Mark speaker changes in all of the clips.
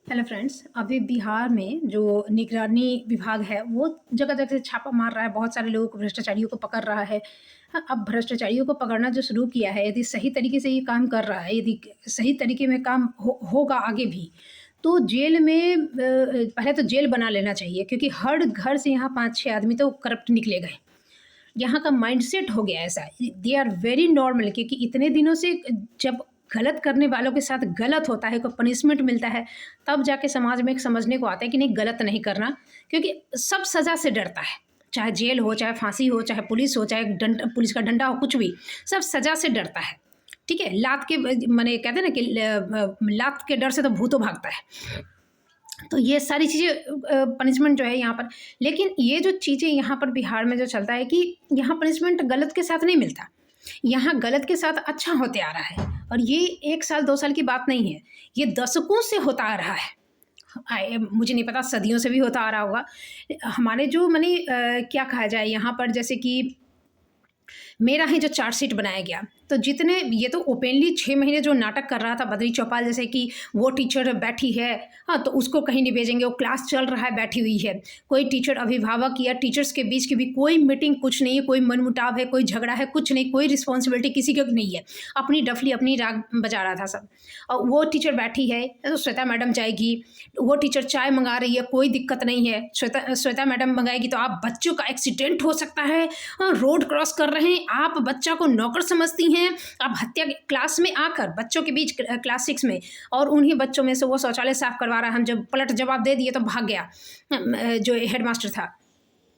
Speaker 1: Hello friends, अभी बिहार में जो निगरानी विभाग है वो जगह जगह से छापा मार रहा है, बहुत सारे लोगों को भ्रष्टाचारियों को पकड़ रहा है। हाँ, अब भ्रष्टाचारियों को पकड़ना जो शुरू किया है, यदि सही तरीके से ये काम कर रहा है, यदि सही तरीके में काम होगा आगे भी, तो जेल में पहले तो जेल बना लेना चाहिए, क्योंकि हर घर से यहाँ 5-6 आदमी तो करप्ट निकले गए। यहाँ का माइंडसेट हो गया ऐसा, दे आर वेरी नॉर्मल, क्योंकि इतने दिनों से जब गलत करने वालों के साथ गलत होता है, कोई पनिशमेंट मिलता है, तब जाके समाज में एक समझने को आता है कि नहीं, गलत नहीं करना, क्योंकि सब सज़ा से डरता है। चाहे जेल हो, चाहे फांसी हो, चाहे पुलिस हो, चाहे पुलिस का डंडा हो, कुछ भी, सब सज़ा से डरता है। ठीक है, लात के माने कहते हैं ना कि लात के डर से तो भूतो भागता है। तो ये सारी चीज़ें पनिशमेंट जो है यहाँ पर, लेकिन ये जो चीज़ें यहाँ पर बिहार में जो चलता है कि यहाँ पनिशमेंट गलत के साथ नहीं मिलता, यहाँ गलत के साथ अच्छा होते आ रहा है। और ये 1 साल 2 साल की बात नहीं है, ये दशकों से होता आ रहा है। मुझे नहीं पता, सदियों से भी होता आ रहा होगा। हमारे जो माने क्या कहा जाए यहाँ पर, जैसे कि मेरा ही जो चार्जशीट बनाया गया, तो जितने ये तो ओपनली 6 महीने जो नाटक कर रहा था बद्री चौपाल, जैसे कि वो टीचर बैठी है, हाँ, तो उसको कहीं नहीं भेजेंगे, वो क्लास चल रहा है बैठी हुई है, कोई टीचर अभिभावक या टीचर्स के बीच की भी कोई मीटिंग कुछ नहीं है, कोई मनमुटाव है, कोई झगड़ा है, कुछ नहीं, कोई रिस्पॉन्सिबिलिटी किसी को नहीं है, अपनी डफली अपनी राग बजा रहा था सब। और वो टीचर बैठी है तो श्वेता मैडम जाएगी, वो टीचर चाय मंगा रही है, कोई दिक्कत नहीं है, श्वेता मैडम मंगाएगी, तो आप बच्चों का एक्सीडेंट हो सकता है, रोड क्रॉस कर रहे हैं, आप बच्चा को नौकर समझती हैं, आप हत्या क्लास में आकर बच्चों के बीच क्लास 6 में, और उन्हीं बच्चों में से वो शौचालय साफ करवा रहा है। हम जब पलट जवाब दे दिए तो भाग गया जो हेडमास्टर था।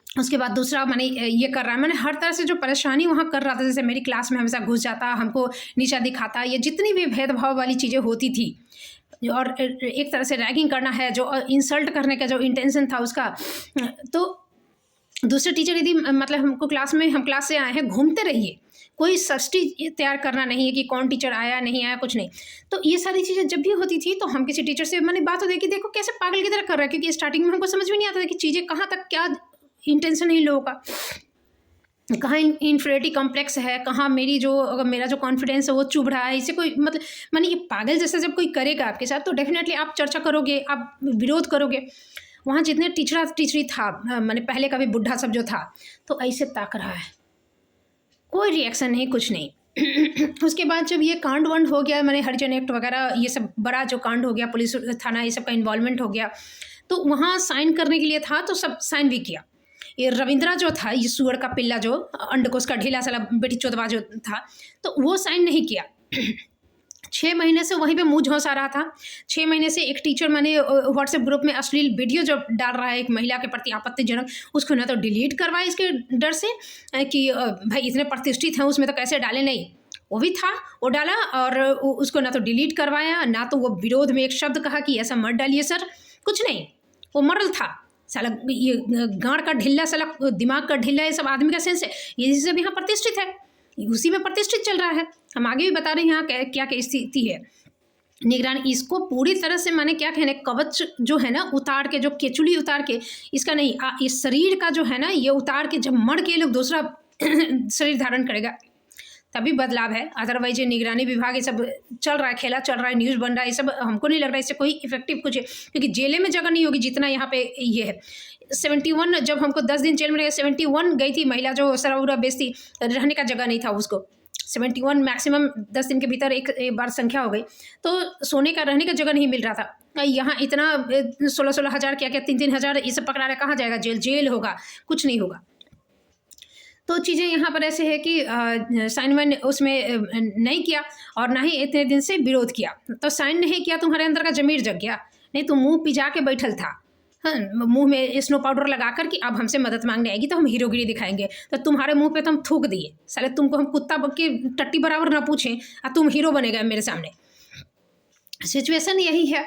Speaker 1: उसके बाद दूसरा मैंने ये कर रहा है, मैंने हर तरह से जो परेशानी वहाँ कर रहा था, जैसे मेरी क्लास में हमेशा घुस जाता, हमको नीचा दिखाता, ये जितनी भी भेदभाव वाली चीज़ें होती थी, और एक तरह से रैगिंग करना है, जो इंसल्ट करने का जो इंटेंशन था उसका, तो दूसरे टीचर यदि मतलब हमको क्लास में, हम क्लास से आए हैं, घूमते रहिए, कोई सस्ती तैयार करना नहीं है कि कौन टीचर आया नहीं आया, कुछ नहीं। तो ये सारी चीज़ें जब भी होती थी, तो हम किसी टीचर से मैंने बात होती कि देखो कैसे पागल की तरह कर रहा है, क्योंकि स्टार्टिंग में हमको समझ में नहीं आता था कि चीज़ें कहाँ तक, क्या इंटेंशन है इन लोगों का, कहाँ इन्फीरियरिटी कॉम्प्लेक्स है, कहाँ मेरी जो, अगर मेरा जो कॉन्फिडेंस है वो चुभ रहा है, इसे कोई मतलब माने ये पागल जैसा जब कोई करेगा आपके साथ, तो डेफिनेटली आप चर्चा करोगे, आप विरोध करोगे। वहाँ जितने टीचरी था, मैंने पहले का भी बुढ़ा सब जो था, तो ऐसे ताक रहा है, कोई रिएक्शन नहीं, कुछ नहीं। उसके बाद जब ये कांड वांड हो गया, मैंने हरिजन एक्ट वगैरह ये सब बड़ा जो कांड हो गया, पुलिस थाना ये सब का इन्वॉल्वमेंट हो गया, तो वहाँ साइन करने के लिए था, तो सब साइन भी किया। ये रविंद्रा जो था, ये सुअर का पिल्ला जो अंडकोश का ढीला साला बेटी चोदवा जो था, तो वो साइन नहीं किया। 6 महीने से वहीं पे मुँह झौंसा रहा था। 6 महीने से एक टीचर मैंने व्हाट्सएप ग्रुप में अश्लील वीडियो जो डाल रहा है एक महिला के प्रति आपत्तिजनक, उसको ना तो डिलीट करवाए इसके डर से कि भाई इतने प्रतिष्ठित हैं उसमें तो कैसे डाले, नहीं, वो भी था, वो डाला, और उसको ना तो डिलीट करवाया, ना तो वो विरोध में एक शब्द कहा कि ऐसा मत डालिए सर, कुछ नहीं, वो मरल था साला। ये गाँड का ढिल्ला साला, दिमाग का ढिल्ला, ये सब आदमी का सेंस है, ये सब यहाँ प्रतिष्ठित है, उसी में प्रतिष्ठित चल रहा है। हम आगे भी बता रहे हैं यहाँ क्या क्या स्थिति है। निगरानी इसको पूरी तरह से माने क्या कहने, कवच जो है ना उतार के, जो केचुली उतार के, इसका नहीं, इस शरीर का जो है ना ये उतार के, जब मर के लोग दूसरा शरीर धारण करेगा तभी बदलाव है। अदरवाइज ये निगरानी विभाग ये सब चल रहा है, खेला चल रहा है, न्यूज़ बन रहा है, ये सब हमको नहीं लग रहा है इससे कोई इफेक्टिव कुछ है, क्योंकि जेले में जगह नहीं होगी जितना यहाँ पे ये है। 71 जब हमको 10 दिन जेल में रहे, 71 गई थी महिला जो सराउरा बेचती, रहने का जगह नहीं था उसको, 71 मैक्सिमम 10 दिन के भीतर एक बार संख्या हो गई, तो सोने का रहने का जगह नहीं मिल रहा था। यहाँ इतना 16-16 हज़ार, क्या क्या 3-3 हज़ार ये सब पकड़ा रहा है, कहाँ जाएगा, जेल होगा, कुछ नहीं होगा। तो चीज़ें यहाँ पर ऐसे है कि साइन वाइन उसमें नहीं किया, और ना ही इतने दिन से विरोध किया, तो साइन नहीं किया, तुम्हारे अंदर का जमीर जग गया, नहीं तो मुंह पिजा के बैठल था, हाँ, मुंह में स्नो पाउडर लगा कर कि अब हमसे मदद मांगने आएगी तो हम हीरोगिरी दिखाएंगे, तो तुम्हारे मुंह पे तो हम थूक दिए, साले तुमको हम कुत्ता की टट्टी बराबर ना पूछें और तुम हीरो बनेगा मेरे सामने। सिचुएशन यही है।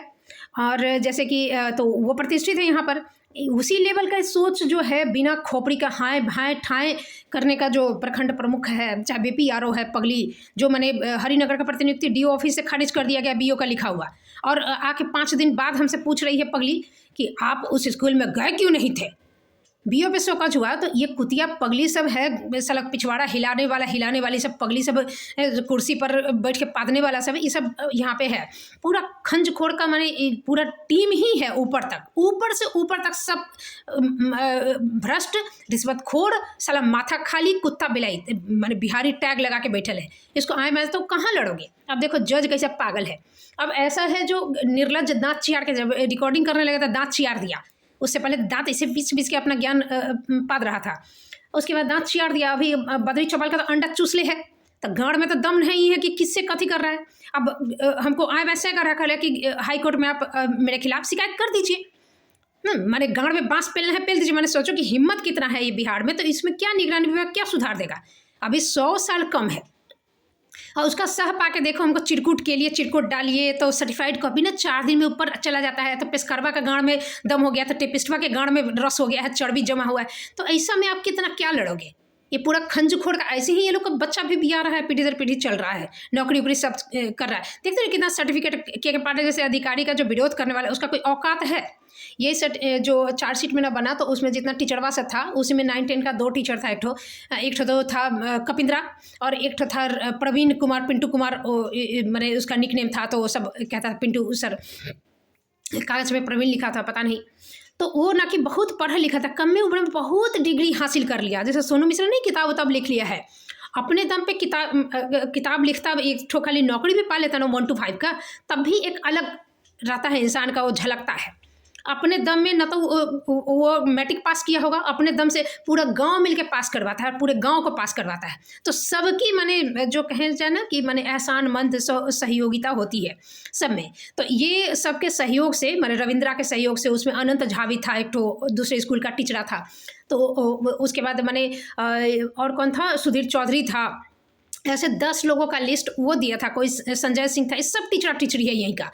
Speaker 1: और जैसे कि तो वो प्रतिष्ठित है यहाँ पर, उसी लेवल का सोच जो है, बिना खोपड़ी का हाय भाए ठाए करने का जो प्रखंड प्रमुख है, चाहे बीपी यारो है पगली, जो मैंने हरिनगर का प्रतिनियुक्ति डीओ ऑफिस से खारिज कर दिया गया, बीओ का लिखा हुआ, और आके 5 दिन बाद हमसे पूछ रही है पगली कि आप उस स्कूल में गए क्यों नहीं थे। बीओ पे शोकज हुआ तो ये कुतिया पगली सब है, साला पिछवाड़ा हिलाने वाला हिलाने वाली सब पगली सब, कुर्सी पर बैठ के पादने वाला सब, ये सब यहाँ पे है। पूरा खंज खोड़ का माने पूरा टीम ही है, ऊपर तक, ऊपर से ऊपर तक सब भ्रष्ट रिश्वतखोर, साला माथा खाली कुत्ता बिलाई माने बिहारी टैग लगा के बैठल है। इसको आए मैच तो कहाँ लड़ोगे। अब देखो जज कैसा पागल है। अब ऐसा है जो निर्लज दांत चियार के, जब रिकॉर्डिंग करने लगा था दांत चियार दिया, उससे पहले दांत ऐसे बीच बीच के अपना ज्ञान पाद रहा था, उसके बाद दांत चियार दिया। अभी बद्री चौपाल का तो अंडा चूसले है, तो गाड़ में तो दम नहीं है कि किससे कथी कर रहा है। अब हमको आय वैसे कर रखा है कि हाई कोर्ट में आप मेरे खिलाफ शिकायत कर दीजिए, माने गाड़ में बांस पेलना है पेल दीजिए। मैंने सोचो कि हिम्मत कितना है ये बिहार में, तो इसमें क्या निगरानी विभाग क्या सुधार देगा। अभी 100 साल कम है और उसका सह पाके देखो, हमको चिरकुट के लिए चिरकुट डालिए तो सर्टिफाइड कॉपी ना 4 दिन में ऊपर चला जाता है। तो पेस्करवा का गाड़ में दम हो गया, तो टेपिस्टवा के गाड़ में रस हो गया है, चर्बी जमा हुआ है। तो ऐसा में आप कितना क्या लड़ोगे। ये पूरा खंज खोड़ का ऐसे ही ये लोग का बच्चा भी बिया रहा है, पीढ़ी दर पीढ़ी चल रहा है, नौकरी उपरी सब कर रहा है। देखते हैं कितना सर्टिफिकेट के पार्टी जैसे अधिकारी का जो विरोध करने वाला है उसका कोई औकात है। ये जो चार्जशीट में ना बना, तो उसमें जितना टीचरवा सब था उसमें 9-10 का 2 टीचर था। एक ठो तो था कपिंद्रा और एक ठो था प्रवीण कुमार, पिंटू कुमार मैंने उसका निक नेम था, तो वो सब कहता था पिंटू सर, कागज में प्रवीण लिखा था पता नहीं। तो वो ना कि बहुत पढ़ा लिखा था, कम में उम्र में बहुत डिग्री हासिल कर लिया। जैसे सोनू मिश्रा नहीं किताब उताब लिख लिया है, अपने दम पे किताब लिखता, एक ठो खाली नौकरी भी पा लेता ना 1 to 5 का, तब भी एक अलग रहता है इंसान का, वो झलकता है अपने दम में। न तो वो मैट्रिक पास किया होगा, अपने दम से पूरा गांव मिलके पास करवाता है, पूरे गांव को पास करवाता है। तो सबकी माने जो कहें जाए ना कि माने एहसान मंद सहयोगिता होती है सब में। तो ये सबके सहयोग से, माने रविंद्रा के सहयोग से, उसमें अनंत झा भी था, एक तो दूसरे स्कूल का टीचरा था। तो उसके बाद माने और कौन था, सुधीर चौधरी था। ऐसे 10 लोगों का लिस्ट वो दिया था, कोई संजय सिंह था। ये सब टीचर है यहीं का,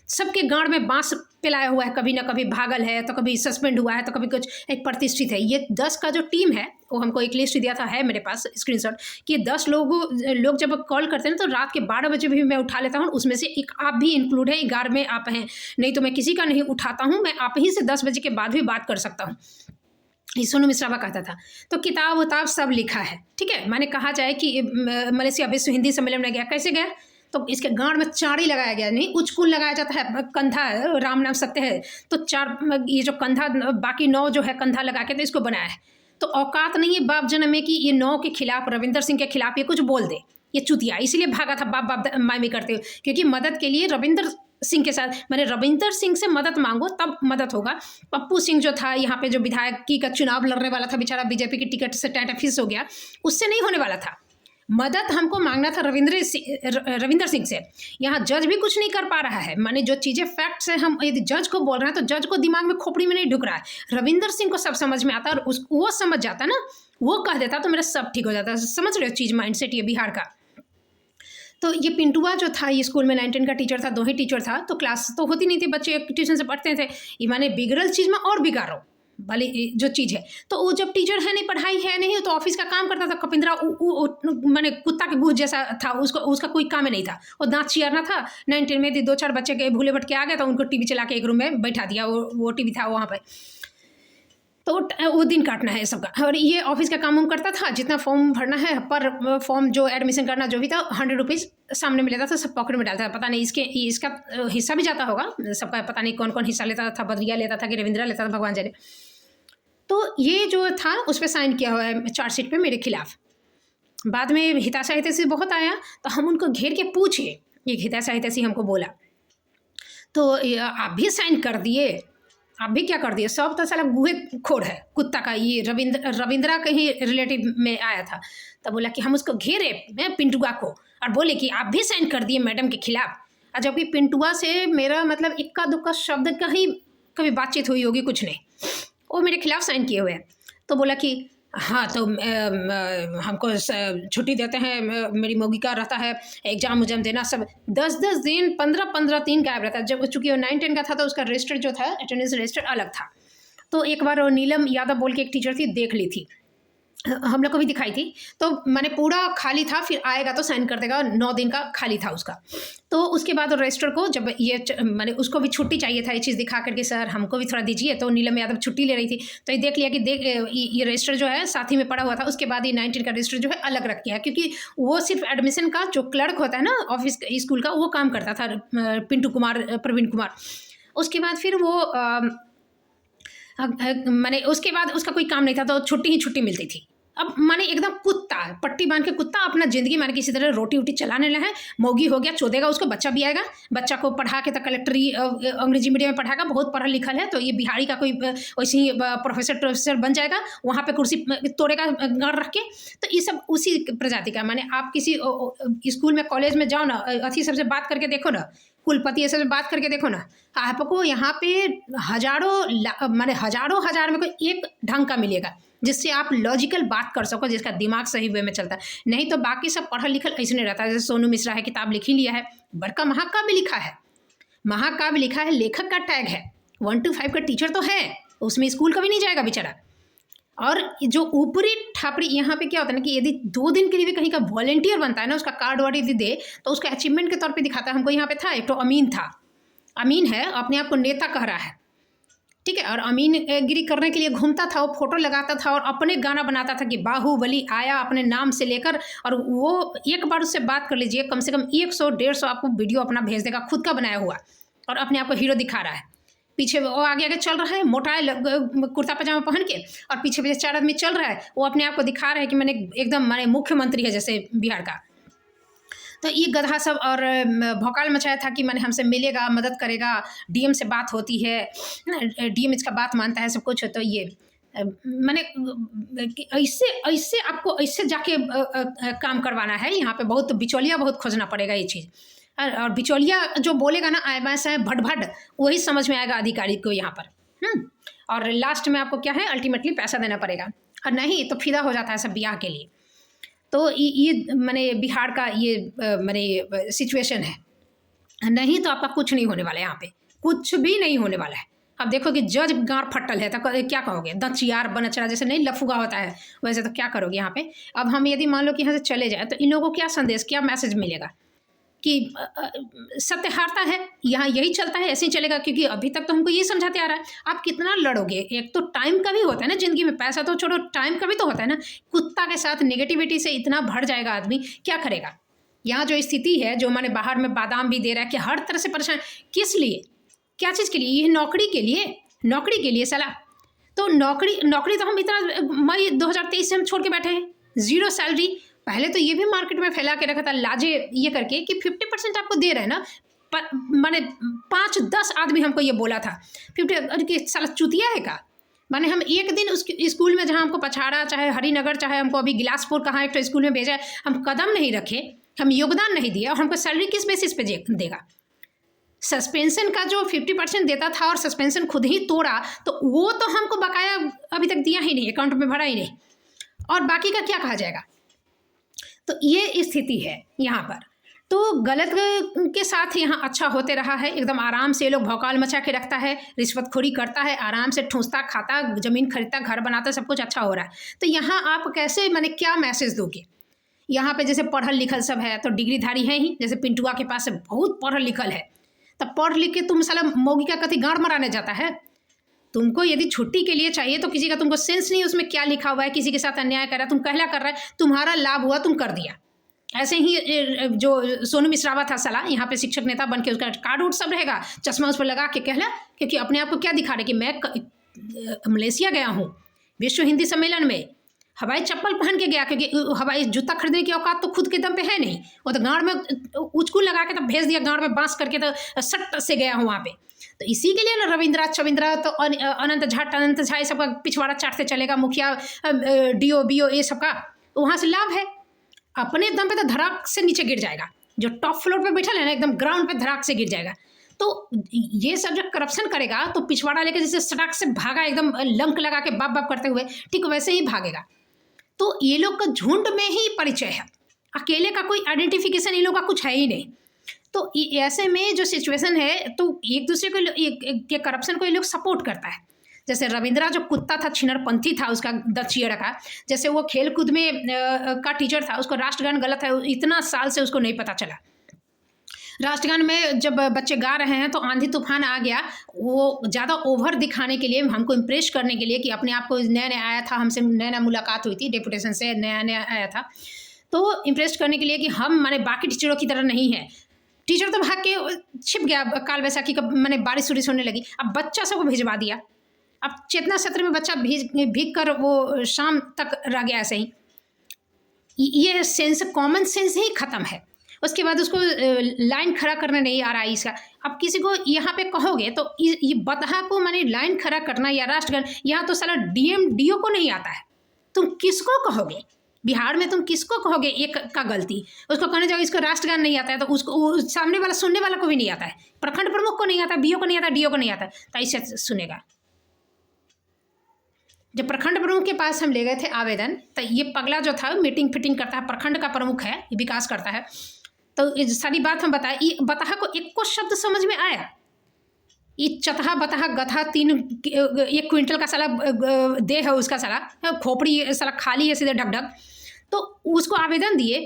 Speaker 1: सबके गाड़ में बांस पिलाया हुआ है, कभी ना कभी भागल है, तो कभी सस्पेंड हुआ है, तो कभी कुछ एक प्रतिष्ठित है। ये 10 का जो टीम है, वो हमको एक लिस्ट दिया था, है मेरे पास स्क्रीनशॉट, कि 10 लोग जब कॉल करते हैं तो रात के 12 बजे भी मैं उठा लेता हूँ। उसमें से एक आप भी इंक्लूड है, 11 में आप हैं, नहीं तो मैं किसी का नहीं उठाता हूँ। मैं आप ही से 10 बजे के बाद भी बात कर सकता हूँ, ये सोनू मिश्रा कहता था। तो किताब उताब सब लिखा है, ठीक है। मैंने कहा जाए कि मलेशिया विश्व हिंदी सम्मेलन में गया, कैसे गया, तो इसके गांड में चाड़ी लगाया गया, नहीं उचकुन लगाया जाता है, कंधा राम नाम सत्य है, तो 4 ये जो कंधा, बाकी 9 जो है कंधा लगा के तो इसको बनाया है। तो औकात नहीं है बाप जन्म में कि ये 9 के खिलाफ, रविंदर सिंह के खिलाफ ये कुछ बोल दे, ये चुतिया। इसलिए भागा था बाप मामी करते हो, क्योंकि मदद के लिए रविंदर सिंह के साथ, मैंने रविंदर सिंह से मदद मांगो तब मदद होगा। पप्पू सिंह जो था यहाँ पे, जो विधायकी का चुनाव लड़ने वाला था, बेचारा बीजेपी की टिकट से टैंटफिस हो गया, उससे नहीं होने वाला था। मदद हमको मांगना था रविंदर सिंह से। यहाँ जज भी कुछ नहीं कर पा रहा है, माने जो चीज़ें फैक्ट्स है, हम यदि जज को बोल रहे हैं तो जज को दिमाग में खोपड़ी में नहीं ढुक रहा है। रविंदर सिंह को सब समझ में आता है, और वो समझ जाता ना, वो कह देता तो मेरा सब ठीक हो जाता। समझ रहे हो चीज़, माइंडसेट ये बिहार का। तो ये पिंटुआ जो था, ये स्कूल में 9-10 का टीचर था, 2 ही टीचर था, तो क्लास तो होती नहीं थी, बच्चे ट्यूशन से पढ़ते थे। ये माने बिगड़ल चीज़ में और बिगाड़ो भले जो चीज़ है। तो वो जब टीचर है नहीं, पढ़ाई है नहीं, तो ऑफिस का काम करता था। कपिंद्रा माने कुत्ता के गुज जैसा था, उसका कोई काम नहीं था, वो दांत चियारना था। 9-10 में 2-4 बच्चे के भूले भटके आ गए, तो उनको टीवी चला के एक रूम में बैठा दिया, वो टीवी था वहाँ पर। तो वो दिन काटना है सबका। और ये ऑफिस का काम करता था, जितना फॉर्म भरना है, पर फॉर्म जो एडमिशन करना जो भी था, 100 रुपीज़ सामने में लेता था, सब पॉकेट में डालता था। पता नहीं इसका हिस्सा भी जाता होगा सबका, पता नहीं कौन कौन हिस्सा लेता था, बद्रिया लेता था कि रविंद्रा लेता था, भगवान जाने। तो ये जो था उस पर साइन किया हुआ है चार्जशीट पे मेरे खिलाफ। बाद में हिताशा हितैषी बहुत आया, तो हम उनको घेर के पूछे, ये हिताशा हितैषी हमको बोला, तो आप भी साइन कर दिए, आप भी क्या कर दिए, सब तो साला गुहे खोर है कुत्ता का। ये रविंद्रा के ही रिलेटिव में आया था, तब बोला कि हम उसको घेरे पिंटुआ को, और बोले कि आप भी साइन कर दिए मैडम के खिलाफ। और जबकि पिंटुआ से मेरा मतलब इक्का दुक्का शब्द का ही कभी बातचीत हुई होगी, कुछ नहीं, वो मेरे खिलाफ साइन किए हुए हैं। तो बोला कि हाँ, तो हमको छुट्टी देते हैं, मेरी मौगी का रहता है एग्जाम उजाम देना, सब 10-10 दिन 15-15 दिन गायब रहता है। जब चूँकि वो 9-10 का था, तो उसका रजिस्टर जो था, अटेंडेंस रजिस्टर अलग था। तो एक बार वो नीलम यादव बोल के एक टीचर थी, देख ली थी, हम लोग को भी दिखाई थी। तो मैंने पूरा खाली था, फिर आएगा तो साइन कर देगा, 9 दिन का खाली था उसका। तो उसके बाद रजिस्ट्रार को जब ये मैंने उसको भी छुट्टी चाहिए था ये चीज़ दिखा करके, सर हमको भी थोड़ा दीजिए। तो नीलम यादव छुट्टी ले रही थी, तो ये देख लिया कि ये रजिस्टर जो है साथ ही में पड़ा हुआ था। उसके बाद ये 19 का रजिस्टर जो है अलग रख दिया, क्योंकि वो सिर्फ एडमिशन का जो क्लर्क होता है ना ऑफिस स्कूल का, वो काम करता था, पिंटू कुमार, प्रवीण कुमार। उसके बाद फिर वो मैंने उसके बाद उसका कोई काम नहीं था, तो छुट्टी ही छुट्टी मिलती थी। अब माने एकदम कुत्ता, पट्टी बांध के कुत्ता अपना ज़िंदगी माने किसी तरह रोटी वोटी चलाने लगा है। मौगी हो गया, चोदेगा उसको, बच्चा भी आएगा, बच्चा को पढ़ा के तो कलेक्टरी अंग्रेजी मीडियम में पढ़ाएगा, बहुत पढ़ा लिखल है, तो ये बिहारी का कोई वैसे ही प्रोफेसर बन जाएगा, वहाँ पे कुर्सी तोड़ेगा गाड़ रख के। तो ये सब उसी प्रजाति का। माने आप किसी स्कूल में कॉलेज में जाओ ना, अथी सबसे बात करके देखो ना, कुलपति ये सबसे बात करके देखो ना, आपको यहाँ पे हजारों माने हजारों हजार में कोई एक ढंग का मिलेगा जिससे आप लॉजिकल बात कर सको, जिसका दिमाग सही वे में चलता है। नहीं तो बाकी सब पढ़ा लिखल ऐसे नहीं रहता है। जैसे सोनू मिश्रा है, किताब लिख ही लिया है, बड़का महाकाव्य लिखा है, महाकाव्य लिखा है, लेखक का टैग है, 1 to 5 का टीचर तो है, उसमें स्कूल कभी नहीं जाएगा बेचारा। और जो ऊपरी ठापड़ी यहाँ पे क्या होता है ना कि यदि 2 दिन के लिए भी कहीं का वॉलेंटियर बनता है ना, उसका कार्ड वार्ड यदि दे तो उसका अचीवमेंट के तौर पे दिखाता है। हमको यहाँ पे था एक तो अमीन था, अमीन है, अपने आप को नेता कह रहा है, ठीक है, और अमीन गिरी करने के लिए घूमता था, वो फोटो लगाता था और अपने गाना बनाता था कि बाहुबली आया अपने नाम से लेकर। और वो एक बार उससे बात कर लीजिए, कम से कम 100-150 आपको वीडियो अपना भेज देगा खुद का बनाया हुआ, और अपने आप को हीरो दिखा रहा है। पीछे वो आगे आगे चल रहा है, मोटा कुर्ता पजामा पहन के, और पीछे पीछे 4 आदमी चल रहा है, वो अपने आप को दिखा रहा है कि मैंने एकदम मैंने मुख्यमंत्री है जैसे बिहार का। तो ये गधा सब और भौकाल मचाया था कि मैंने हमसे मिलेगा, मदद करेगा, डीएम से बात होती है, डीएम इसका बात मानता है, सब कुछ। तो ये मैंने ऐसे ऐसे आपको ऐसे जाके काम करवाना है। यहाँ पे बहुत बिचौलिया बहुत खोजना पड़ेगा ये चीज़। और बिचौलिया जो बोलेगा ना आए बाएँ से भट भट, वही समझ में आएगा अधिकारी को यहाँ पर। और लास्ट में आपको क्या है, अल्टीमेटली पैसा देना पड़ेगा, और नहीं तो फिदा हो जाता है सब ब्याह के लिए। तो ये मैंने बिहार का ये मैंने सिचुएशन है। नहीं तो आपका कुछ नहीं होने वाला है, यहाँ पे कुछ भी नहीं होने वाला है। अब देखो कि जज गार फट्टल है तो क्या कहोगे, दचियार बनचरा जैसे नहीं लफुगा होता है वैसे, तो क्या करोगे यहाँ पे। अब हम यदि मान लो कि यहाँ से चले जाए तो इन लोगों को क्या संदेश, क्या मैसेज मिलेगा कि सत्य हारता है, यहाँ यही चलता है, ऐसे ही चलेगा। क्योंकि अभी तक तो हमको ये समझाते आ रहा है, आप कितना लड़ोगे। एक तो टाइम का भी होता है ना जिंदगी में, पैसा तो छोड़ो, टाइम का भी तो होता है ना। कुत्ता के साथ नेगेटिविटी से इतना भर जाएगा आदमी, क्या करेगा। यहाँ जो स्थिति है, जो मैंने बाहर में बादाम भी दे रहा है कि हर तरह से परेशान, किस लिए, क्या चीज़ के लिए, ये नौकरी के लिए, नौकरी के लिए सलाह। तो नौकरी तो हम इतना मई 2023 से हम छोड़ के बैठे हैं, 0 सैलरी। पहले तो ये भी मार्केट में फैला के रखा था लाजे ये करके कि 50% आपको दे रहे हैं ना, माने 5-10 आदमी हमको ये बोला था 50, अरे साला चुतिया है का। माने हम एक दिन उस स्कूल में जहाँ हमको पछाड़ा, चाहे हरिनगर, चाहे हमको अभी गिलासपुर कहाँ एक तो स्कूल में भेजा, हम कदम नहीं रखे, हम योगदान नहीं दिया, और हमको सैलरी किस बेसिस पे देगा। सस्पेंशन का जो 50% देता था और सस्पेंशन खुद ही तोड़ा, तो वो तो हमको बकाया अभी तक दिया ही नहीं, अकाउंट में भरा ही नहीं, और बाकी का क्या कहा जाएगा। तो ये स्थिति है यहाँ पर। तो गलत के साथ यहाँ अच्छा होते रहा है, एकदम आराम से ये लोग भौकाल मचा के रखता है, रिश्वतखोरी करता है, आराम से ठूंसता खाता, ज़मीन खरीदता, घर बनाता, सब कुछ अच्छा हो रहा है। तो यहाँ आप कैसे मैंने क्या मैसेज दोगे। यहाँ पे जैसे पढ़ल लिखल सब है तो डिग्रीधारी है ही, जैसे पिंटुआ के पास बहुत पढ़ल लिखल है, तब पढ़ लिख के तुम साला मौगी का कथी गाड़ मराने जाता है। तुमको यदि छुट्टी के लिए चाहिए तो किसी का तुमको सेंस नहीं उसमें क्या लिखा हुआ है, किसी के साथ अन्याय कर रहा है, तुम कहला कर रहा है, तुम्हारा लाभ हुआ तुम कर दिया। ऐसे ही जो सोनू मिश्रावा था साला, यहाँ पे शिक्षक नेता बन के उसका कार्ड उड सब रहेगा, चश्मा उस पर लगा के कहला, क्योंकि अपने आप को क्या दिखा रहे कि मैं मलेशिया गया हूँ विश्व हिंदी सम्मेलन में, हवाई चप्पल पहन के गया, क्योंकि हवाई जूता खरीदने की औकात तो खुद के दम पे है नहीं, वो तो गाँव में उचकू लगा के तो भेज दिया, गाँव में बांस करके तो सट से गया हूँ वहाँ पे। तो इसी के लिए ना रविंद्रा छविंद्रा तो अनंत झा ये सबका पिछवाड़ा चाटते चलेगा, मुखिया डीओ बीओ ये सबका वहाँ से लाभ है। अपने दम पे तो धड़ाक से नीचे गिर जाएगा, जो टॉप फ्लोर पे बैठा है ना एकदम ग्राउंड पे धड़ाक से गिर जाएगा। तो ये सब जब करप्शन करेगा तो पिछवाड़ा लेकर जैसे सड़क से भागा एकदम लंक लगा के बाप बाप करते हुए, ठीक वैसे ही भागेगा। तो ये लोग का झुंड में ही परिचय है, अकेले का कोई आइडेंटिफिकेशन इन लोग का कुछ है ही नहीं। तो ऐसे में जो सिचुएशन है, तो एक दूसरे को के करप्शन को ये लोग सपोर्ट करता है। जैसे रविंद्रा जो कुत्ता था, छिनरपंथी था, उसका दक्षिण का, जैसे वो खेल कूद में का टीचर था, उसको राष्ट्रगान गलत है, इतना साल से उसको नहीं पता चला। राष्ट्रगान में जब बच्चे गा रहे हैं तो आंधी तूफान आ गया, वो ज़्यादा ओवर दिखाने के लिए, हमको इम्प्रेस करने के लिए कि अपने आप को नया नया आया था, हमसे नया नया मुलाकात हुई थी, डेपुटेशन से नया नया आया था, तो इम्प्रेस करने के लिए कि हम माने बाकी टीचरों की तरह नहीं है। टीचर तो भाग के छिप गया, काल बैसाखी का माने बारिश उरिश होने लगी, अब बच्चा सबको भिजवा दिया। अब चेतना सत्र में बच्चा भीग कर वो शाम तक रह गया ऐसे ही। ये सेंस, कॉमन सेंस ही खत्म है। उसके बाद उसको लाइन खड़ा करना नहीं आ रहा है इसका। अब किसी को यहाँ पे कहोगे तो ये बतहा को माने लाइन खड़ा करना या राष्ट्रगान, यहाँ तो साला डीएम डीओ को नहीं आता है, तुम किसको कहोगे? बिहार में तुम किसको कहोगे एक का गलती? उसको कहने जाओ इसको राष्ट्रगान नहीं आता है तो उसको सामने वाला सुनने वाला को भी नहीं आता है, प्रखंड प्रमुख को नहीं आता, बीओ को नहीं आता, डीओ को नहीं आता, तो ऐसे सुनेगा। जब प्रखंड प्रमुख के पास हम ले गए थे आवेदन, तो ये पगला जो था मीटिंग फिटिंग करता है, प्रखंड का प्रमुख है, विकास करता है, तो सारी बात हम बताए, ये बतहा को एक को शब्द समझ में आया? ये चतहा बतहा गधा 1 क्विंटल का साला देह है उसका, साला खोपड़ी साला खाली है सीधे ढक, तो उसको आवेदन दिए,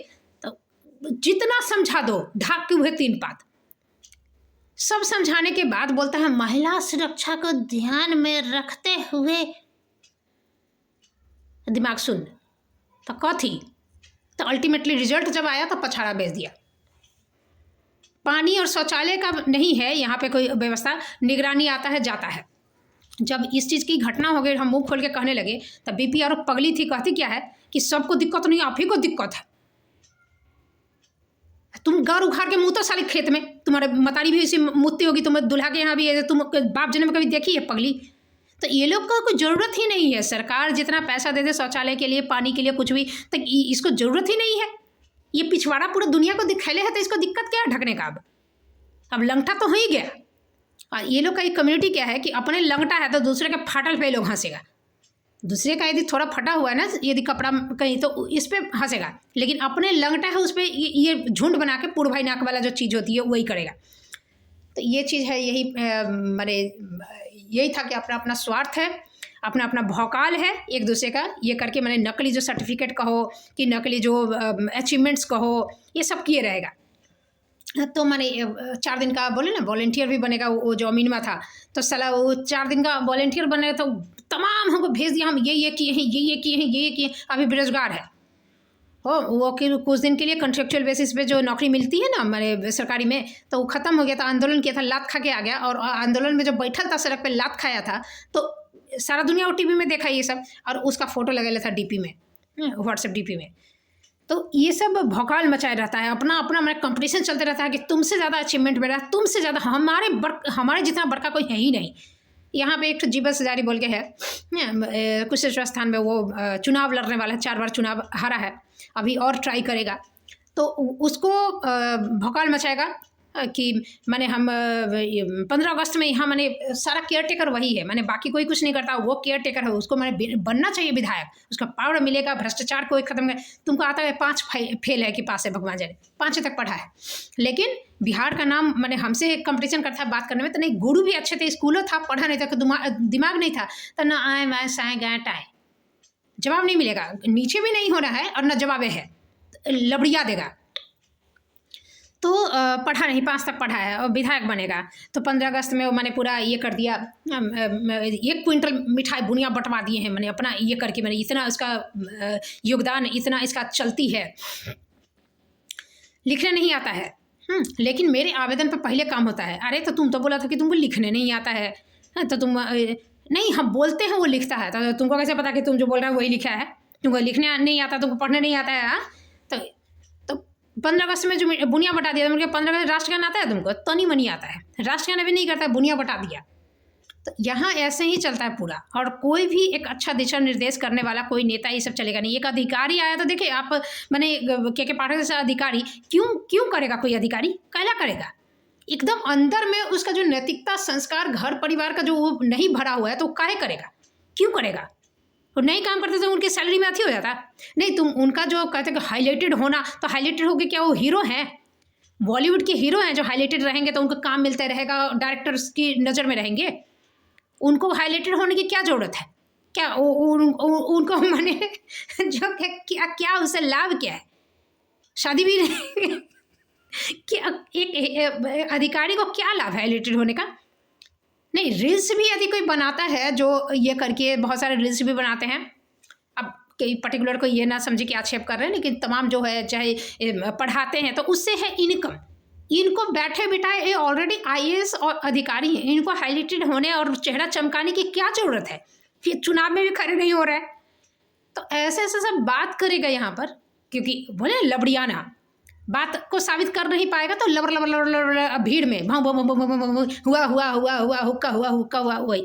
Speaker 1: तो जितना समझा दो ढाक के हुए 3 पात, सब समझाने के बाद बोलता है महिला सुरक्षा को ध्यान में रखते हुए, दिमाग सुन, तो कथी, तो अल्टीमेटली रिजल्ट जब आया तो पछाड़ा भेज दिया। पानी और शौचालय का नहीं है यहाँ पे कोई व्यवस्था, निगरानी आता है जाता है। जब इस चीज़ की घटना हो गई, हम मुंह खोल के कहने लगे, तब बीपीआरओ पगली थी, कहती क्या है कि सबको दिक्कत नहीं, आप ही को दिक्कत है। तुम गार उखाड़ के मुँह तो साले खेत में, तुम्हारे मतारी भी इसी मुत्ती होगी, तुम दूल्हा के यहाँ भी है, तुम बाप जन्म कभी देखी है पगली? तो ये लोग का कोई ज़रूरत ही नहीं है, सरकार जितना पैसा दे दे शौचालय के लिए, पानी के लिए, कुछ भी, तो इसको ज़रूरत ही नहीं है। ये पिछवाड़ा पूरा दुनिया को दिखैले है, तो इसको दिक्कत क्या है ढकने का? अब लंगटा तो हो ही गया। और ये लोग का एक कम्युनिटी क्या है कि अपने लंगटा है तो दूसरे के फाटल पे लोग हंसेगा, दूसरे का यदि थोड़ा फटा हुआ है ना, यदि कपड़ा कहीं, तो इस पर हंसेगा, लेकिन अपने लंगटा है उस पर ये झुंड बना के पूर्व भाई नाक वाला जो चीज़ होती है वही करेगा। तो ये चीज़ है, यही माने यही था कि अपना अपना स्वार्थ है, अपना अपना भौकाल है एक दूसरे का, ये करके मैंने नकली जो सर्टिफिकेट कहो कि नकली जो अचीवमेंट्स कहो, ये सब किए रहेगा। तो मैंने 4 दिन का बोले ना वॉलेंटियर भी बनेगा, वो जो अमीन में था, तो साला वो 4 दिन का वॉलेंटियर बनेगा, तो तमाम हमको भेज दिया, हम ये किए हैं, ये किए हैं, ये किए, अभी बेरोजगार है हो वो कि कुछ दिन के लिए कॉन्ट्रेक्चुअल बेसिस पे जो नौकरी मिलती है ना हमारे सरकारी में, तो वो ख़त्म हो गया था, आंदोलन किया था, लात खा के आ गया, और आंदोलन में जब बैठल था सड़क पे लात खाया था, तो सारा दुनिया वो टीवी में देखा ये सब, और उसका फोटो लगेला था डीपी में, व्हाट्सएप डीपी में। तो ये सब भौकाल मचाए रहता है, अपना अपना मेरा कंपटीशन चलते रहता है कि तुमसे ज़्यादा अचीवमेंट मेरा, तुमसे ज़्यादा, हमारे जितना बड़का कोई है ही नहीं। यहाँ पे एक जीवन सजारी बोल के है, कुशेश्वर स्थान में, वो चुनाव लड़ने वाला है, 4 बार चुनाव हारा है, अभी और ट्राई करेगा, तो उसको भौकाल मचाएगा कि मैंने हम 15 अगस्त में यहाँ मैंने सारा केयर टेकर वही है, मैंने बाकी कोई कुछ नहीं करता, वो केयर टेकर है, उसको मैंने बनना चाहिए विधायक, उसका पावर मिलेगा, भ्रष्टाचार को खत्म कर। तुमको आता है 5 फेल है कि पास है, भगवान जाने 5 तक पढ़ा है, लेकिन बिहार का नाम मैंने हमसे कंपटीशन करता है बात करने में, तो नहीं, गुरु भी अच्छे थे, स्कूलों था, पढ़ा नहीं था, दिमाग नहीं था, तो ना आए मैं साए गाय टाए, जवाब नहीं मिलेगा, नीचे भी नहीं हो रहा है और न जवाब है, लबड़िया देगा। तो पढ़ा नहीं, 5 तक पढ़ा है और विधायक बनेगा, तो 15 अगस्त में मैंने पूरा ये कर दिया, 1 क्विंटल मिठाई बुनिया बंटवा दिए हैं मैंने, अपना ये करके मैंने, इतना इसका योगदान, इतना इसका चलती है। लिखने नहीं आता है, लेकिन मेरे आवेदन पर पहले काम होता है। अरे तो तुम तो बोला था कि तुमको लिखने नहीं आता है, तो तुम नहीं, हम बोलते हैं वो लिखता है, तो तुमको कैसे पता कि तुम जो बोल रहे हो वही लिखा है? तुमको लिखने नहीं आता, तुमको पढ़ने नहीं आता है? तो 15 अगस्त में जो बुनिया बटा दिया, मुझे 15 अगस्त राष्ट्रगान आता है तुमको? तो नहीं मनी आता है, राष्ट्रगान अभी नहीं करता है, बुनिया बटा दिया। तो यहाँ ऐसे ही चलता है पूरा, और कोई भी एक अच्छा दिशा निर्देश करने वाला कोई नेता ये सब चलेगा नहीं। एक अधिकारी आया तो देखिए आप, मैंने के पाठक जैसा अधिकारी क्यों करेगा कोई अधिकारी? कैला करेगा? एकदम अंदर में उसका जो नैतिकता, संस्कार, घर परिवार का जो वो नहीं भरा हुआ है, तो काहे करेगा? क्यों करेगा? और नहीं काम करते तो उनकी सैलरी में अथी हो जाता? नहीं, तुम उनका जो कहते हैं हाईलाइटेड होना, तो हाईलाइटेड होके क्या वो हीरो हैं? बॉलीवुड के हीरो हैं जो हाईलाइटेड रहेंगे तो उनको काम मिलता रहेगा, डायरेक्टर्स की नज़र में रहेंगे। उनको हाईलाइटेड होने की क्या ज़रूरत है? क्या उनको माने जो क्या क्या उससे लाभ क्या है? शादी भी नहीं क्या एक अधिकारी को क्या लाभ है हाईलाइटेड होने का? नहीं, रील्स भी यदि कोई बनाता है जो ये करके, बहुत सारे रील्स भी बनाते हैं। अब कई पर्टिकुलर को ये ना समझे कि आक्षेप कर रहे हैं, लेकिन तमाम जो है चाहे पढ़ाते हैं तो उससे है इनकम। इनको बैठे बिठाए, ये ऑलरेडी आईएएस और अधिकारी हैं, इनको हाईलाइटेड होने और चेहरा चमकाने की क्या ज़रूरत है? फिर चुनाव में भी खड़े नहीं हो रहा है। तो ऐसे ऐसे सब बात करेगा यहाँ पर, क्योंकि बोले लबड़ियाना बात को साबित कर नहीं पाएगा तो लबर लबर लबर लबर भीड़ में भाव भाव भाव भाव भाव हुआ हुआ हुआ हुआ हुक्का हुआ वही।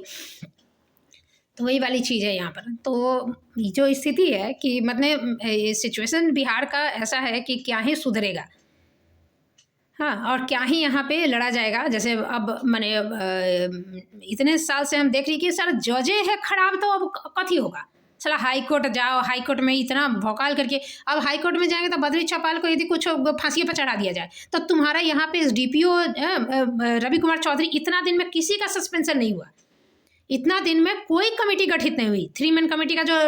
Speaker 1: तो वही वाली चीज़ है यहाँ पर। तो जो स्थिति है कि मतलब ये सिचुएशन बिहार का ऐसा है कि क्या ही सुधरेगा, हाँ, और क्या ही यहाँ पे लड़ा जाएगा। जैसे अब मैंने इतने साल से हम देख रही कि सर जजे है खराब, तो अब कथी होगा? चला हाई कोर्ट जाओ, हाई कोर्ट में इतना भौकाल करके, अब हाई कोर्ट में जाएंगे तो बद्री चौपाल को यदि कुछ फांसी पर चढ़ा दिया जाए तो तुम्हारा यहाँ पे डीपीओ रवि कुमार चौधरी, इतना दिन में किसी का सस्पेंशन नहीं हुआ, इतना दिन में कोई कमेटी गठित नहीं हुई। 3 मैन कमेटी का जो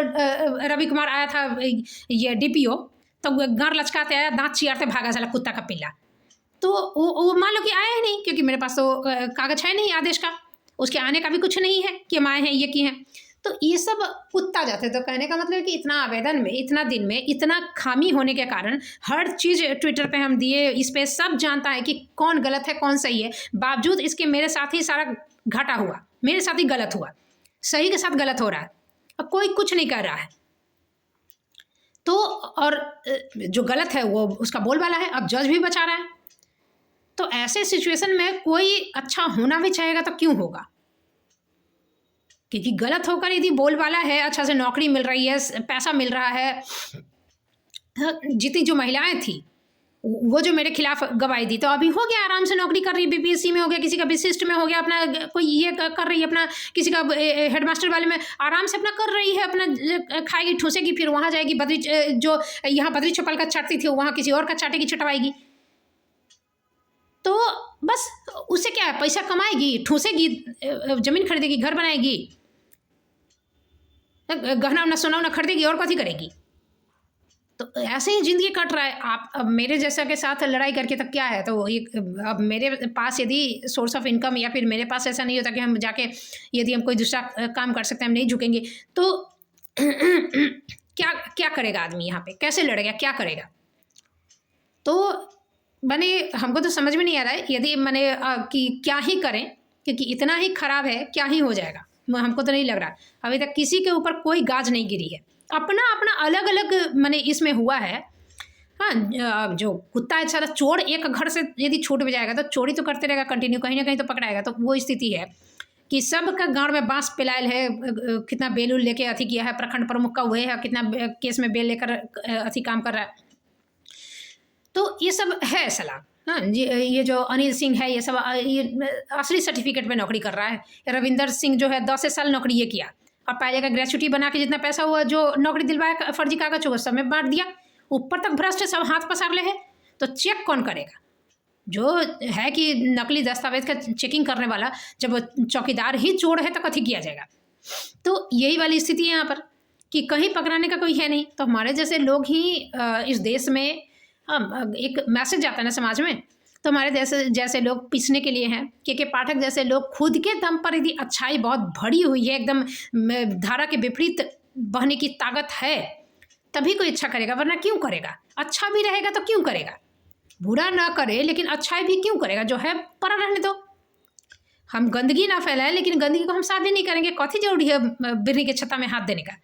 Speaker 1: रवि कुमार आया था ये डीपीओ, तो गार लचकाते आया, दांत चियारते भागा साला कुत्ता का पिल्ला। तो वो मान लो कि आया ही नहीं, क्योंकि मेरे पास तो कागज है नहीं आदेश का, उसके आने का भी कुछ नहीं है कि हम आए हैं ये किए हैं। तो ये सब कुत्ता जाते। तो कहने का मतलब है कि इतना आवेदन में, इतना दिन में, इतना खामी होने के कारण हर चीज़ ट्विटर पे हम दिए, इस पे सब जानता है कि कौन गलत है कौन सही है, बावजूद इसके मेरे साथ ही सारा घाटा हुआ, मेरे साथ ही गलत हुआ, सही के साथ गलत हो रहा है, अब कोई कुछ नहीं कर रहा है। तो और जो गलत है वो उसका बोलबाला है, अब जज भी बचा रहा है। तो ऐसे सिचुएशन में कोई अच्छा होना भी चाहेगा तो क्यों होगा? क्योंकि गलत होकर यदि बोलबाला है, अच्छा से नौकरी मिल रही है, पैसा मिल रहा है, जितनी जो महिलाएं थी वो जो मेरे खिलाफ गवाही दी, तो अभी हो गया, आराम से नौकरी कर रही है, बीपीएससी में हो गया, किसी का विशिष्ट में हो गया, अपना कोई ये कर रही है, अपना किसी का हेडमास्टर वाले में आराम से अपना कर रही है, अपना खाएगी ठूसेगी, फिर वहाँ जाएगी बद्री, जो यहाँ बद्री चौपाल का चाटती थी वहाँ किसी और का चाटेगी चटवाएगी। तो बस उससे क्या है, पैसा कमाएगी, ठूसेगी, जमीन खरीदेगी, घर बनाएगी, गहना उना सोना उना खरीदेगी, और कथी करेगी? तो ऐसे ही ज़िंदगी कट रहा है। आप अब मेरे जैसा के साथ लड़ाई करके तब क्या है? तो ये अब मेरे पास यदि सोर्स ऑफ इनकम, या फिर मेरे पास ऐसा नहीं होता कि हम जाके यदि हम कोई दूसरा काम कर सकते हैं, हम नहीं झुकेंगे, तो क्या क्या करेगा आदमी यहाँ पे? कैसे लड़ेगा, क्या करेगा? तो मैंने, हमको तो समझ में नहीं आ रहा है यदि मैंने कि क्या ही करें, क्योंकि इतना ही खराब है, क्या ही हो जाएगा, हमको तो नहीं लग रहा। अभी तक किसी के ऊपर कोई गाज नहीं गिरी है, अपना अपना अलग अलग मैंने इसमें हुआ है। हाँ, जो कुत्ता है सारा चोर, एक घर से यदि छूट भी जाएगा तो चोरी तो करते रहेगा कंटिन्यू, कहीं ना कहीं तो पकड़ाएगा। तो वो स्थिति है कि सबका गाँव में बांस पिलायल है, कितना बेल उल लेके अथी किया है, प्रखंड प्रमुख का हुए है, कितना केस में बेल लेकर अथी काम कर रहा है। तो ये सब है सलाह। हाँ जी, ये जो अनिल सिंह है, ये सब ये असली सर्टिफिकेट पे नौकरी कर रहा है। रविंदर सिंह जो है 10 साल नौकरी ये किया, और पहले का ग्रेचुटी बना के जितना पैसा हुआ जो नौकरी दिलवाया फर्जी कागज होगा सब में बांट दिया, ऊपर तक भ्रष्ट है, सब हाथ पसार ले है। तो चेक कौन करेगा? जो है कि नकली दस्तावेज का चेकिंग करने वाला, जब चौकीदार ही चोर है तो कथी किया जाएगा? तो यही वाली स्थिति है यहाँ पर कि कहीं पकड़ाने का कोई है नहीं। तो हमारे जैसे लोग ही इस देश में, एक मैसेज आता है ना समाज में, तो हमारे जैसे लोग पिसने के लिए हैं। के पाठक जैसे लोग खुद के दम पर यदि अच्छाई बहुत भरी हुई है, एकदम धारा के विपरीत बहने की ताकत है, तभी कोई अच्छा करेगा, वरना क्यों करेगा? अच्छा भी रहेगा तो क्यों करेगा? बुरा ना करे लेकिन अच्छाई भी क्यों करेगा? जो है परा रहने दो। हम गंदगी ना फैलाएं, लेकिन गंदगी को हम साफ भी नहीं करेंगे, कथी जरूरी है बिरनी के छत्ता में हाथ देने का?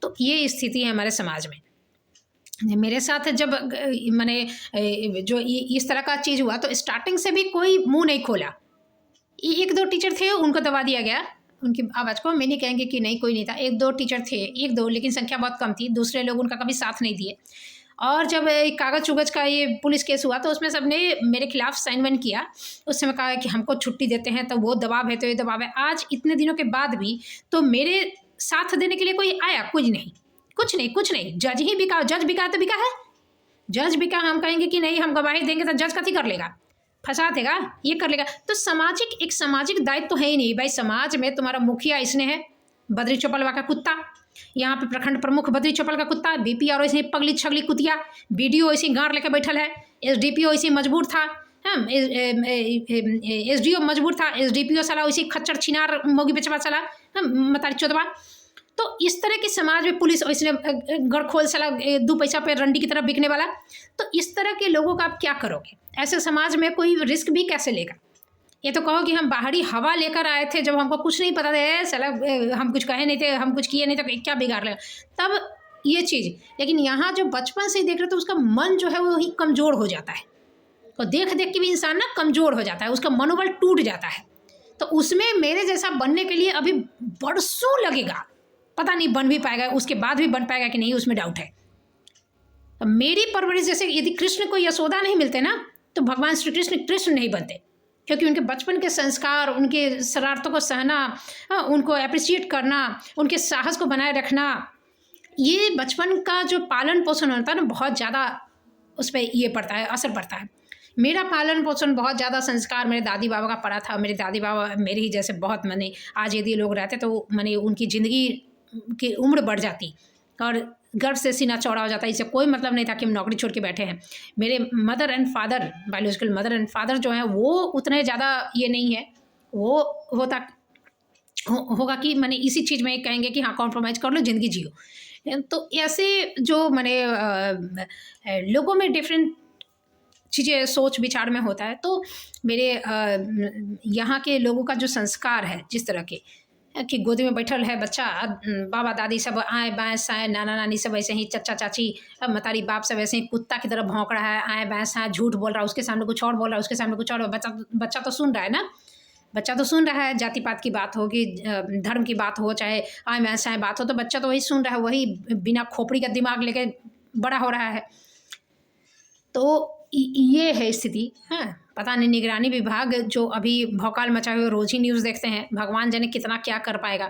Speaker 1: तो ये स्थिति है हमारे समाज में। मेरे साथ जब मैंने जो इस तरह का चीज़ हुआ, तो स्टार्टिंग से भी कोई मुंह नहीं खोला। 1-2 टीचर थे, उनको दबा दिया गया, उनकी आवाज़ को। मैं नहीं कहेंगे कि नहीं, कोई नहीं था, 1-2 टीचर थे, 1-2, लेकिन संख्या बहुत कम थी। दूसरे लोग उनका कभी साथ नहीं दिए। और जब कागज़ चुगज का ये पुलिस केस हुआ, तो उसमें सबने मेरे खिलाफ साइन वाइन किया। उस समय कहा कि हमको छुट्टी देते हैं, तो वो दबाव है, तो ये दबाव है। आज इतने दिनों के बाद भी तो मेरे साथ देने के लिए कोई आया? कुछ नहीं, कुछ नहीं, कुछ नहीं। जज ही बिका, जज बिका तो बिका है, जज बिका। हम कहेंगे कि नहीं हम गवाही देंगे तो जज कथी कर लेगा? फंसा देगा, ये कर लेगा। तो एक सामाजिक दायित्व तो है ही नहीं भाई। समाज में तुम्हारा मुखिया इसने है बद्री चौपलवा का कुत्ता, यहाँ पे प्रखंड प्रमुख बद्री चौपल का कुत्ता, बीपी और ऐसे पगली छगली कुतिया, बीडीओ ऐसी गाड़ लेके बैठल है, एसडीपीओ ऐसे मजबूर था, हम एसडीओ मजबूर था, एसडीपीओ साला वैसे खच्चर छिनार मोगी बेचवा साला मतारी चौदवा। तो इस तरह के समाज में पुलिस इसने गड़खोल साला 2 पैसा पे रंडी की तरफ बिकने वाला। तो इस तरह के लोगों का आप क्या करोगे? ऐसे समाज में कोई रिस्क भी कैसे लेगा? ये तो कहो कि हम बाहरी हवा लेकर आए थे, जब हमको कुछ नहीं पता था साला, हम कुछ कहे नहीं थे, हम कुछ किए नहीं थे, क्या बिगाड़ लेगा तब ये चीज़। लेकिन यहाँ जो बचपन से देख रहे तो उसका मन जो है वो ही कमज़ोर हो जाता है, और देख देख के भी इंसान ना कमज़ोर हो जाता है, उसका मनोबल टूट जाता है। तो उसमें मेरे जैसा बनने के लिए अभी बरसों लगेगा, पता नहीं बन भी पाएगा, उसके बाद भी बन पाएगा कि नहीं, उसमें डाउट है। मेरी परवरिश जैसे यदि कृष्ण को यशोदा नहीं मिलते ना, तो भगवान श्री कृष्ण कृष्ण नहीं बनते, क्योंकि उनके बचपन के संस्कार, उनके शरारतों को सहना, उनको अप्रिशिएट करना, उनके साहस को बनाए रखना, ये बचपन का जो पालन पोषण होता है ना, बहुत ज़्यादा उस पर ये पड़ता है, असर पड़ता है। मेरा पालन पोषण बहुत ज़्यादा संस्कार मेरे दादी बाबा का पड़ा था। मेरे दादी बाबा मेरे ही जैसे बहुत, मैंने आज यदि लोग रहते तो मैंने उनकी ज़िंदगी की उम्र बढ़ जाती और गर्व से सीना चौड़ा हो जाता। इससे कोई मतलब नहीं था कि हम नौकरी छोड़ के बैठे हैं। मेरे mother and father, biological mother and father जो हैं वो उतने ज़्यादा ये नहीं है, वो होगा कि मैंने इसी चीज़ में कहेंगे कि हाँ कॉम्प्रोमाइज़ कर लो, ज़िंदगी जियो। तो ऐसे जो मैंने लोगों में डिफरेंट चीज़ें सोच विचार में होता है। तो मेरे यहाँ के लोगों का जो संस्कार है, जिस तरह के कि गोदी में बैठल है बच्चा, बाबा दादी सब आए बाएं साएं, नाना नानी सब ऐसे ही, चचा चाची मतारी बाप सब ऐसे ही कुत्ता की तरह भौंक रहा है, आए बाएं साएं, झूठ बोल रहा है, उसके सामने कुछ और बोल रहा है, उसके सामने कुछ और। बच्चा तो सुन रहा है ना, बच्चा तो सुन रहा है। जाति पात की बात होगी, धर्म की बात हो, चाहे आए बाएं साएं बात हो, तो बच्चा तो वही सुन रहा है, वही बिना खोपड़ी का दिमाग लेके बड़ा हो रहा है। तो ये है स्थिति। हाँ, पता नहीं निगरानी विभाग जो अभी भौकाल मचाए हुए, रोज़ ही न्यूज़ देखते हैं, भगवान जाने कितना क्या कर पाएगा।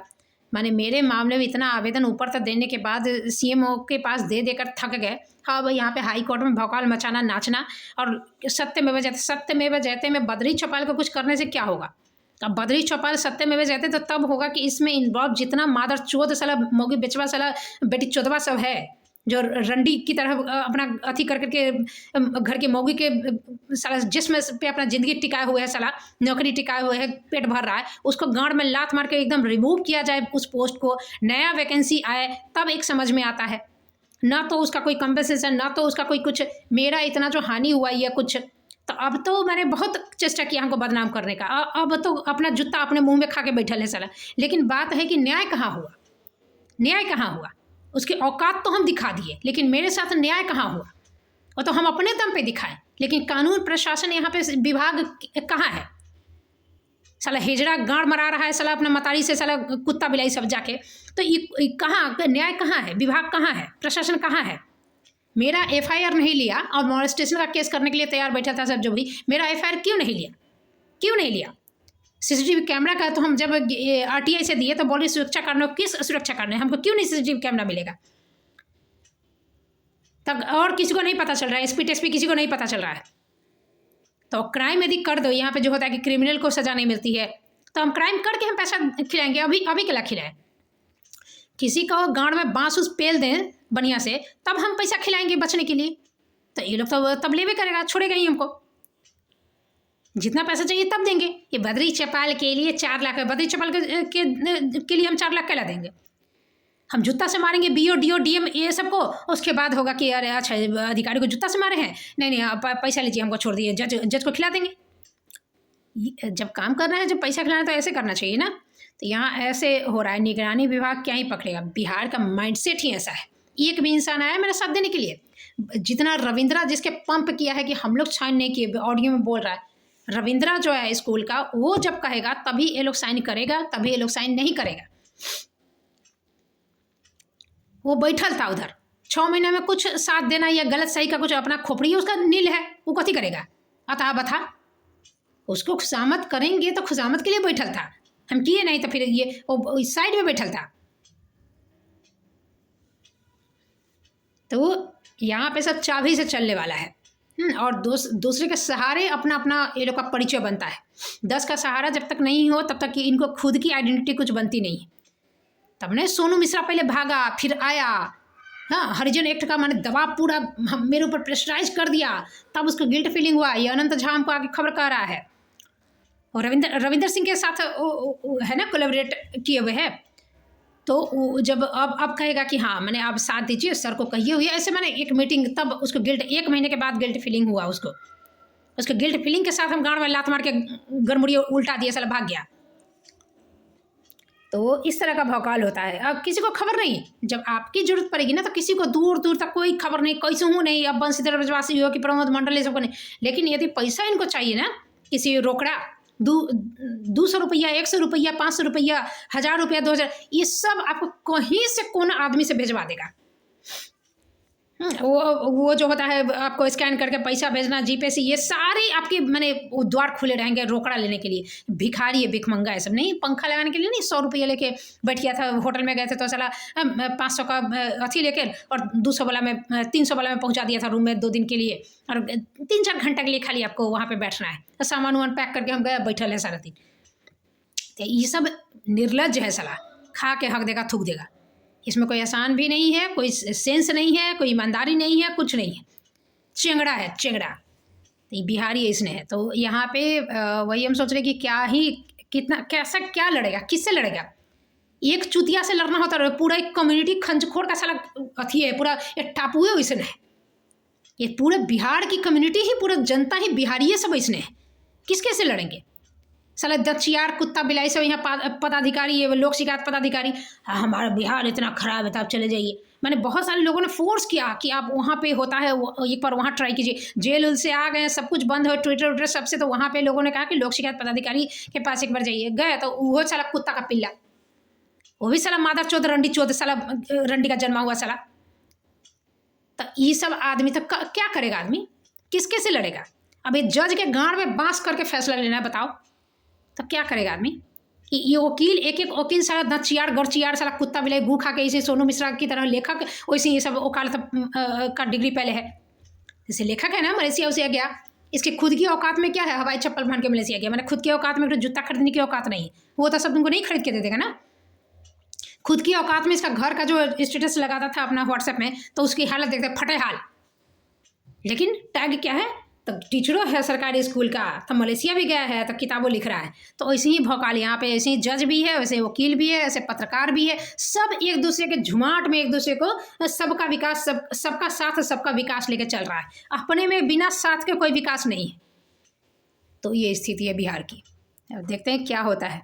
Speaker 1: माने मेरे मामले में इतना आवेदन ऊपर तक देने के बाद सीएमओ के पास दे देकर थक गए। हाँ भाई, यहाँ पे हाई कोर्ट में भौकाल मचाना, नाचना, और सत्यमेव जयते में बद्री चौपाल को कुछ करने से क्या होगा? अब बद्री चौपाल सत्यमेव जयते तो तब होगा कि इसमें इन्वॉल्व जितना मादर चोद साला मोगी बेचवा साला बेटी चोदवा सब है, जो रंडी की तरह अपना अथी कर करके घर के मौगी के साला जिस्म पे अपना ज़िंदगी टिकाए हुए है, साला नौकरी टिकाए हुए है, पेट भर रहा है, उसको गांड में लात मार के एकदम रिमूव किया जाए उस पोस्ट को, नया वैकेंसी आए, तब एक समझ में आता है। ना तो उसका कोई कंपनसेशन, ना तो उसका कोई कुछ। मेरा इतना जो हानि हुआ है कुछ, तो अब तो मैंने बहुत चेष्टा किया हमको बदनाम करने का, अब तो अपना जूता अपने मुँह में खा के बैठल है साला। लेकिन बात है कि न्याय कहाँ हुआ, न्याय कहाँ हुआ? उसकी औकात तो हम दिखा दिए, लेकिन मेरे साथ न्याय कहाँ हुआ? और तो हम अपने दम पे दिखाएं, लेकिन कानून प्रशासन यहाँ पे विभाग कहाँ है? साला हिजड़ा गाड़ मरा रहा है साला अपना मतारी से, साला कुत्ता बिलाई सब जाके। तो ये कहाँ न्याय, कहाँ है विभाग, कहाँ है प्रशासन, कहाँ है? मेरा एफआईआर नहीं लिया और मॉलेस्टेशन का केस करने के लिए तैयार बैठा था सब, जो भी मेरा एफआईआर क्यों नहीं लिया, क्यों नहीं लिया? सीसीटीवी कैमरा का तो हम जब आरटीआई से दिए तो बोले सुरक्षा करने, किस सुरक्षा करने, हमको क्यों नहीं सीसीटीवी कैमरा मिलेगा? तब और किसी को नहीं पता चल रहा है, एसपी टेसपी किसी को नहीं पता चल रहा है। तो क्राइम यदि कर दो, यहाँ पे जो होता है कि क्रिमिनल को सजा नहीं मिलती है, तो हम क्राइम करके हम पैसा खिलाएंगे? अभी क्या खिलाएं? किसी को गाँड में बांस उस पेल दें बढ़िया से, तब हम पैसा खिलाएंगे बचने के लिए। तो ये लोग तो तब लेवे करेगा, छोड़ेगा ही हमको, जितना पैसा चाहिए तब देंगे। ये बद्री चौपाल के लिए 4 लाख, बद्री चौपाल के लिए हम 4 लाख कैला देंगे? हम जूता से मारेंगे बीओ डीओ डीएम ये सबको, उसके बाद होगा कि अरे अच्छा अधिकारी को जूता से मारे हैं, नहीं पैसा लीजिए हमको छोड़ दिए, जज को खिला देंगे। जब काम करना है, जब पैसा खिलाना है, तो ऐसे करना चाहिए ना। तो यहाँ ऐसे हो रहा है, निगरानी विभाग क्या ही पकड़ेगा? बिहार का माइंडसेट ही ऐसा है। एक भी इंसान आया मेरा साथ देने के लिए, जितना रविंद्रा जिसके पंप किया है कि हम लोग साइन नहीं किए, ऑडियो में बोल रहा है, रविंद्रा जो है स्कूल का, वो जब कहेगा तभी ये लोग साइन करेगा, तभी ये लोग साइन नहीं करेगा। वो बैठल था उधर 6 महीने में कुछ साथ देना या गलत सही का कुछ अपना खोपड़ी उसका नील है, वो कथी करेगा? अतः बथा उसको खुशामद करेंगे तो खुशामद के लिए बैठल था, हम किए नहीं तो फिर ये वो इस साइड में बैठल था। तो यहाँ पे सब चाबी से चलने वाला है और दूसरे के सहारे अपना अपना ये लोग का परिचय बनता है। 10 का सहारा जब तक नहीं हो तब तक कि इनको खुद की आइडेंटिटी कुछ बनती नहीं है। तब ने सोनू मिश्रा पहले भागा, फिर आया। हाँ, हरिजन एक्ट का मैंने दबाव पूरा मेरे ऊपर प्रेशराइज कर दिया, तब उसको गिल्ट फीलिंग हुआ। ये अनंत झा हमको आगे खबर कह रहा है, और रविंदर सिंह के साथ है ना कोलैबोरेट किए हुए है। तो जब अब कहेगा कि हाँ मैंने आप साथ दीजिए, सर को कहिए हुए ऐसे, मैंने एक मीटिंग, तब उसको गिल्ट, 1 महीने के बाद गिल्ट फीलिंग हुआ उसको गिल्ट फीलिंग के साथ हम गाँव में लात मार के गड़मुड़ी उल्टा दिया, साला भाग गया। तो इस तरह का भौकाल होता है। अब किसी को खबर नहीं, जब आपकी जरूरत पड़ेगी ना तो किसी को दूर दूर तक कोई खबर नहीं, कैसे हूँ नहीं। अब बंशीधर ब्रजवासी हो कि प्रमोद मंडल, ये सबको नहीं। लेकिन यदि पैसा इनको चाहिए ना, किसी रोकड़ा 200 रुपया, 100 रुपया, 500 रुपया, 1000 रुपया, 2000, ये सब आपको कहीं से कौन आदमी से भेजवा देगा। वो जो होता है आपको स्कैन करके पैसा भेजना जीपे से, ये सारे आपके मैंने द्वार खुले रहेंगे रोकड़ा लेने के लिए। भिखारी है, भिखमंगा है सब। नहीं, पंखा लगाने के लिए नहीं 100 रुपया लेके बैठ गया था, होटल में गए थे तो साला 500 का अथी लेके और 200 वाला में 300 वाला में पहुंचा दिया था रूम में 2 दिन के लिए, और 3-4 घंटा के लिए खाली आपको वहाँ पे बैठना है। तो सामान वामान पैक करके हम गए, बैठल है सारा दिन। तो ये सब निर्लज है साला, खा के हक देगा, थूक देगा। इसमें कोई एहसान भी नहीं है, कोई सेंस नहीं है, कोई ईमानदारी नहीं है, कुछ नहीं है। चेंगड़ा है, चेंगड़ा। तो ये बिहारी इसने है। तो यहाँ पे वही हम सोच रहे कि क्या ही, कितना, कैसा, क्या लड़ेगा, किससे लड़ेगा। एक चुतिया से लड़ना होता है, पूरा एक कम्युनिटी खंजखोर का साला अथी है, पूरा एक टापू है इसने है। ये पूरे बिहार की कम्युनिटी ही, पूरा जनता ही बिहारी है सब इसने है। किसके से लड़ेंगे साला दचियार कुत्ता बिलाई सब यहाँ पदाधिकारी, ये लोक शिकायत पदाधिकारी। हाँ, हमारा बिहार इतना खराब है तो आप चले जाइए। मैंने बहुत सारे लोगों ने फोर्स किया कि आप वहाँ पे होता है एक बार वहाँ ट्राई कीजिए। जेल उल से आ गए, सब कुछ बंद हो, ट्विटर सबसे, तो वहाँ पे लोगों ने कहा कि लोक शिकायत पदाधिकारी के पास एक बार जाइए। गए तो वो साला कुत्ता का पिल्ला, वो भी साला मादर चौध, रंडी चौध, साला रंडी का जन्मा हुआ साला। तो ये सब आदमी तो क्या करेगा आदमी, किसके से लड़ेगा। अब ये जज के गाँड में बांस करके फैसला लेना है, बताओ तब क्या करेगा आदमी। ये वकील, एक एक वकील सारा दचियार गड़चियार साला कुत्ता बिलाई गू खा के, इसे सोनू मिश्रा की तरह लेखक, वैसे ये सब वकालत का डिग्री पहले है। जैसे लेखक है ना, मलेशिया उसे गया, इसकी खुद की औकात में क्या है, हवाई चप्पल पहन के मलेशिया गया। मैंने खुद की औकात में जूता खरीदने की औकात नहीं, वो तो सब तुमको नहीं खरीद के दे देगा ना। खुद की औकात में इसका घर का जो स्टेटस लगाता था अपना व्हाट्सएप में, तो उसकी हालत देखते फटे हाल। लेकिन टैग क्या है, तो टीचरों है सरकारी स्कूल का, तो मलेशिया भी गया है, तो किताबों लिख रहा है। तो ऐसे ही भौकाल यहाँ पे, ऐसे ही जज भी है, वैसे वकील भी है, ऐसे पत्रकार भी है। सब एक दूसरे के झुमाट में एक दूसरे को सबका विकास, सबका साथ सबका विकास लेके चल रहा है। अपने में बिना साथ के कोई विकास नहीं है। तो ये स्थिति है बिहार की। अब देखते हैं क्या होता है।